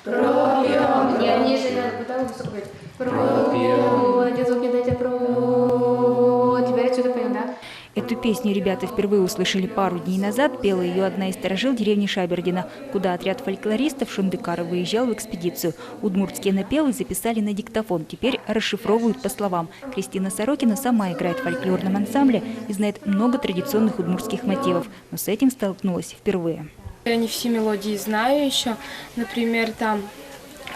пропьем. Я ниже надо пыталась высоко говорить. Пропьем. Эти звуки дайте про. Теперь отсюда понял, да? Эту песню ребята впервые услышали пару дней назад. Пела ее одна из старожил деревни Шабердина, куда отряд фольклористов Шундыкара выезжал в экспедицию. Удмуртские напевы записали на диктофон. Теперь расшифровывают по словам. Кристина Сорокина сама играет в фольклорном ансамбле и знает много традиционных удмуртских мотивов, но с этим столкнулась впервые. Я не все мелодии знаю еще. Например, там,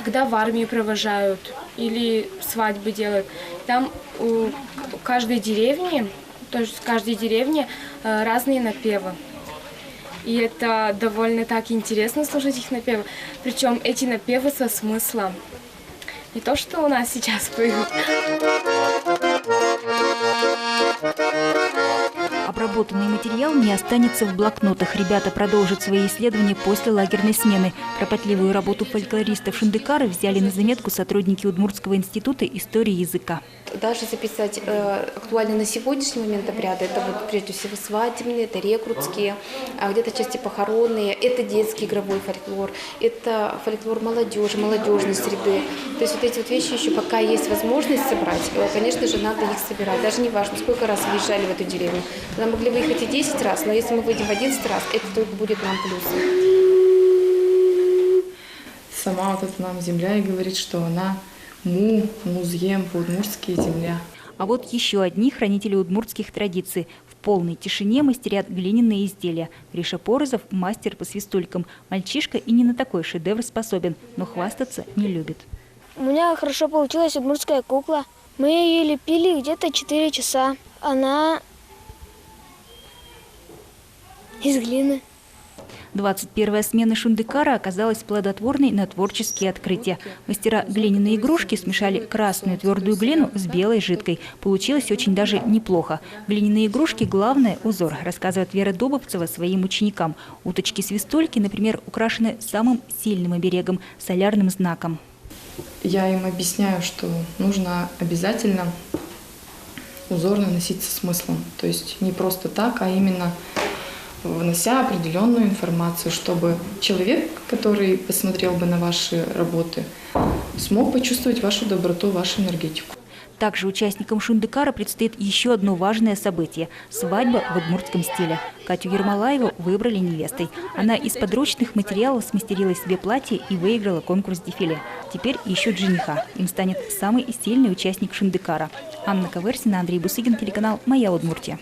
когда в армии провожают или свадьбы делают, там у каждой деревни, то есть в каждой деревне разные напевы. И это довольно так интересно слушать их напевы. Причем эти напевы со смыслом. Не то, что у нас сейчас поют. Обработанный материал не останется в блокнотах. Ребята продолжат свои исследования после лагерной смены. Кропотливую работу фольклористов Шундыкара взяли на заметку сотрудники Удмуртского института истории языка. Даже записать актуально на сегодняшний момент обряды, это вот прежде всего свадебные, это рекрутские, а где-то части похоронные, это детский игровой фольклор, это фольклор молодежи, молодежной среды. То есть вот эти вот вещи еще пока есть возможность собрать, конечно же, надо их собирать. Даже не важно, сколько раз выезжали в эту деревню. Мы могли выехать и 10 раз, но если мы выйдем в 11 раз, это только будет нам плюсом. Сама вот эта нам земля и говорит, что она музьем по-удмуртски земля. А вот еще одни хранители удмуртских традиций. В полной тишине мастерят глиняные изделия. Гриша Порозов – мастер по свистулькам. Мальчишка и не на такой шедевр способен, но хвастаться не любит. У меня хорошо получилась удмуртская кукла. Мы ее лепили где-то 4 часа. Она из глины. 21-я смена Шундыкара оказалась плодотворной на творческие открытия. Мастера глиняные игрушки смешали красную твердую глину с белой жидкой. Получилось очень даже неплохо. Глиняные игрушки – главное – узор, рассказывает Вера Добовцева своим ученикам. Уточки-свистульки, например, украшены самым сильным оберегом – солярным знаком. Я им объясняю, что нужно обязательно узор наносить со смыслом. То есть не просто так, а именно внося определенную информацию, чтобы человек, который посмотрел бы на ваши работы, смог почувствовать вашу доброту, вашу энергетику. Также участникам Шундыкара предстоит еще одно важное событие – свадьба в удмуртском стиле. Катю Ермолаеву выбрали невестой. Она из подручных материалов смастерила себе платье и выиграла конкурс дефиле. Теперь ищут жениха. Им станет самый сильный участник Шундыкара. Анна Каверсина, Андрей Бусыгин, телеканал «Моя Удмуртия».